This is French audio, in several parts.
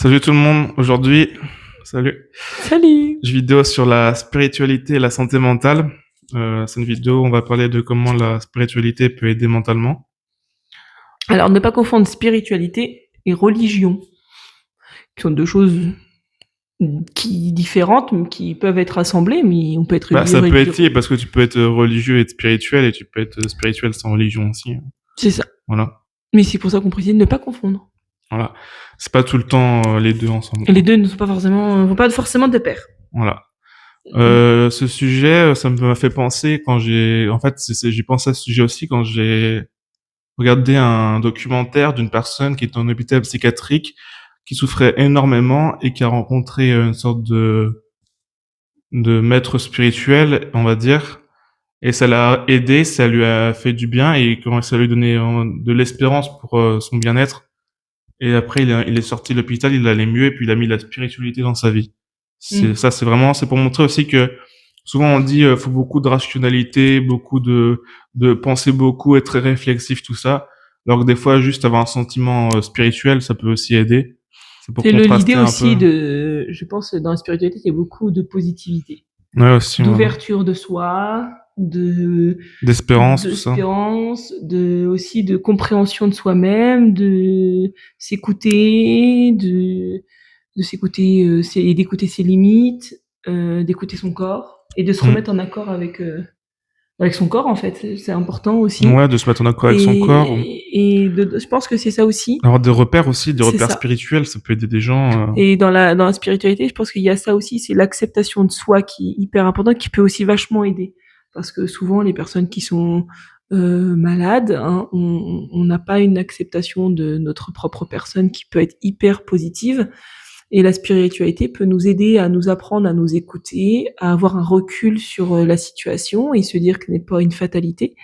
Salut tout le monde, aujourd'hui, salut, Salut! vidéo sur la spiritualité et la santé mentale. C'est une vidéo où on va parler de comment la spiritualité peut aider mentalement. Alors, ne pas confondre spiritualité et religion, qui sont deux choses différentes, mais qui peuvent être assemblées, mais on peut être Ça peut religieux. être lié parce que tu peux être religieux et être spirituel et tu peux être spirituel sans religion aussi. C'est ça. Voilà, Mais c'est pour ça qu'on précise de ne pas confondre. voilà. C'est pas tout le temps les deux ensemble. Et les deux ne sont pas forcément, vont pas forcément de pair. Voilà. Ce sujet, ça m'a fait penser quand j'ai pensé à ce sujet aussi quand j'ai regardé un documentaire d'une personne qui était en hôpital psychiatrique, qui souffrait énormément et qui a rencontré une sorte de maître spirituel, on va dire, et ça l'a aidé, ça lui a fait du bien et comment ça lui a donné de l'espérance pour son bien-être. Et après, il est sorti de l'hôpital, il allait mieux et puis il a mis la spiritualité dans sa vie. C'est pour montrer aussi que souvent on dit faut beaucoup de rationalité, beaucoup de penser beaucoup, être très réflexif, tout ça. Alors que des fois, juste avoir un sentiment spirituel, ça peut aussi aider. C'est pour C'est l'idée contraster un peu. aussi de, je pense, dans la spiritualité, il y a beaucoup de positivité, Ouais, aussi, voilà. d'ouverture de soi, D'espérance, tout ça. d'espérance, aussi de compréhension de soi-même, de s'écouter, de s'écouter, et d'écouter ses limites, d'écouter son corps et de se remettre en accord avec son corps, en fait. C'est important aussi. Ouais, de se mettre en accord avec son corps. Je pense que c'est ça aussi. Avoir des repères aussi, des C'est repères ça. spirituels, ça peut aider des gens. Et dans la spiritualité, je pense qu'il y a ça aussi, c'est l'acceptation de soi qui est hyper important, qui peut aussi vachement aider. Parce que souvent, les personnes qui sont malades, hein, on n'a pas une acceptation de notre propre personne qui peut être hyper positive. Et la spiritualité peut nous aider à nous apprendre à nous écouter, à avoir un recul sur la situation et se dire que ce n'est pas une fatalité.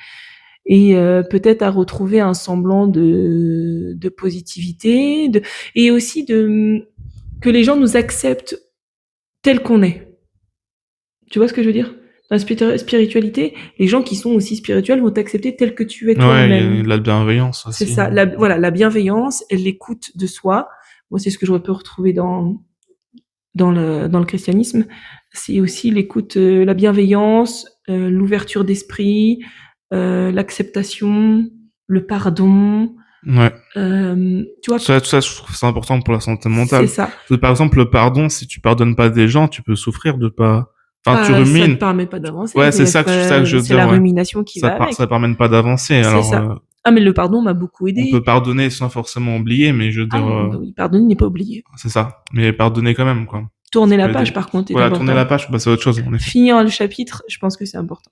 Et peut-être à retrouver un semblant de positivité, et aussi que les gens nous acceptent tel qu'on est. Tu vois ce que je veux dire? Dans la spiritualité, les gens qui sont aussi spirituels vont t'accepter tel que tu es toi-même. Ouais, il y a de la bienveillance aussi. C'est ça, voilà, la bienveillance, l'écoute de soi. Moi, c'est ce que je peux retrouver dans le christianisme. C'est aussi l'écoute, la bienveillance, l'ouverture d'esprit, l'acceptation, le pardon. Ouais. Tu vois, Ça, je trouve que c'est important pour la santé c'est mentale. ça. Parce que, par exemple, le pardon, si tu pardonnes pas des gens, tu peux souffrir de pas. Enfin, tu Ça ne rumines. permet pas d'avancer. Ouais, c'est ça que je veux C'est dire. la Ouais. rumination qui va avec. Ça permet pas d'avancer. C'est Alors, ça. Ah, mais le pardon m'a beaucoup on peut aidé. pardonner sans forcément oublier, mais je veux Ah, dire, bah oui, pardonner n'est pas oublier. c'est ça. Mais pardonner quand même, quoi. Tourner Ça la peut page, aider. par contre, est Voilà, tourner important. la page, c'est autre chose, en effet. Finir le chapitre, je pense que c'est important.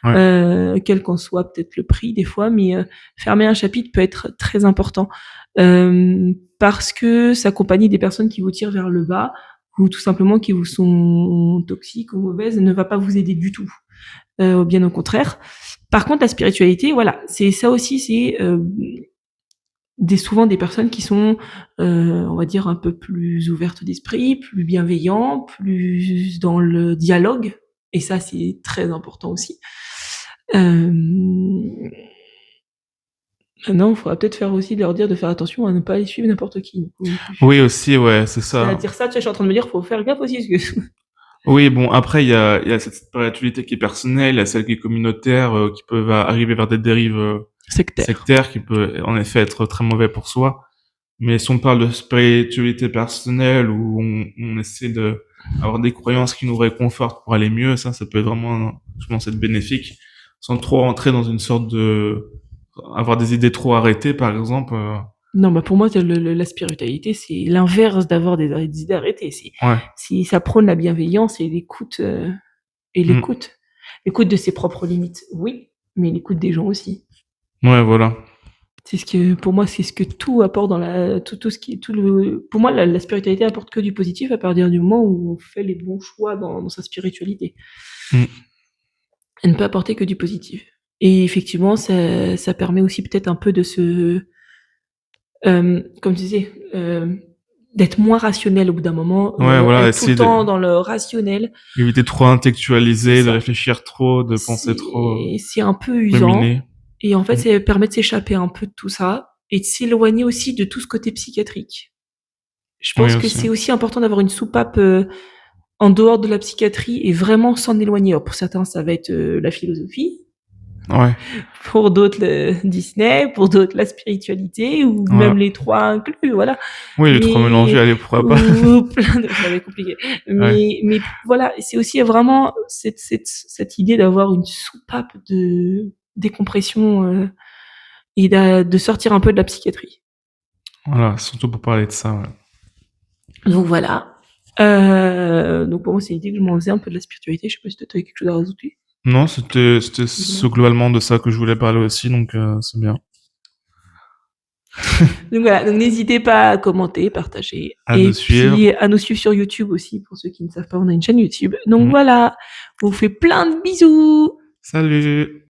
Ouais. Quel qu'en soit peut-être le prix des fois, mais fermer un chapitre peut être très important. Parce que s'accompagner des personnes qui vous tirent vers le bas ou tout simplement qui vous sont toxiques ou mauvaises ne va pas vous aider du tout. Bien au contraire. Par contre, la spiritualité, voilà, c'est ça aussi, c'est souvent des personnes qui sont, on va dire, un peu plus ouvertes d'esprit, plus bienveillants, plus dans le dialogue. Et ça, c'est très important aussi. Maintenant, il faudra peut-être faire aussi leur dire de faire attention à ne pas aller suivre n'importe qui. Oui, aussi, ouais, c'est ça. À dire ça, tu sais, je suis en train de me dire, faut faire gaffe aussi, parce que Oui, bon, après, il y a cette spiritualité qui est personnelle, il y a celle qui est communautaire, qui peut arriver vers des dérives sectaires, qui peut en effet être très mauvais pour soi. Mais si on parle de spiritualité personnelle, où on essaie de avoir des croyances qui nous réconfortent pour aller mieux, ça peut vraiment, je pense, être bénéfique, sans trop rentrer dans une sorte de, avoir des idées trop arrêtées, par exemple. Non, bah pour moi, la spiritualité, c'est l'inverse d'avoir des idées arrêtées. Ouais. Ça prône la bienveillance et l'écoute, l'écoute de ses propres limites, oui, mais l'écoute des gens aussi. Ouais, voilà. C'est ce que, pour moi, c'est ce que tout apporte dans tout ce qui, pour moi, la spiritualité apporte que du positif à partir du moment où on fait les bons choix dans sa spiritualité. Elle ne peut apporter que du positif. Et effectivement, ça permet aussi peut-être un peu de comme tu disais, d'être moins rationnel au bout d'un moment, Ouais, voilà, être tout le temps dans le rationnel. Éviter trop intellectualiser, de réfléchir trop, de penser trop. C'est un peu usant. Ruminer. Et en fait, ça permet de s'échapper un peu de tout ça et de s'éloigner aussi de tout ce côté psychiatrique. Je Oui pense que aussi. c'est aussi important d'avoir une soupape, en dehors de la psychiatrie et vraiment s'en éloigner. Alors pour certains, ça va être, la philosophie, Ouais, pour d'autres le Disney, pour d'autres la spiritualité ou même voilà. les 3 inclus, voilà. Oui, les 3 mélangés, Mais allez, pourquoi pas? ou plein de ça va être compliqué. Ouais. Mais voilà, c'est aussi vraiment cette idée d'avoir une soupape de décompression, et de sortir un peu de la psychiatrie. Voilà, surtout pour parler de ça, ouais. Donc voilà. Donc pour moi, c'est l'idée que je m'en faisais un peu de la spiritualité. Je sais pas si toi, tu avais quelque chose à rajouter? Non, c'était ce Non? globalement de ça que je voulais parler aussi, donc c'est bien. Donc voilà, donc n'hésitez pas à commenter, partager À nous et suivre. puis à nous suivre sur YouTube aussi pour ceux qui ne savent pas, on a une chaîne YouTube. Donc Mmh. voilà, on vous fait plein de bisous. Salut!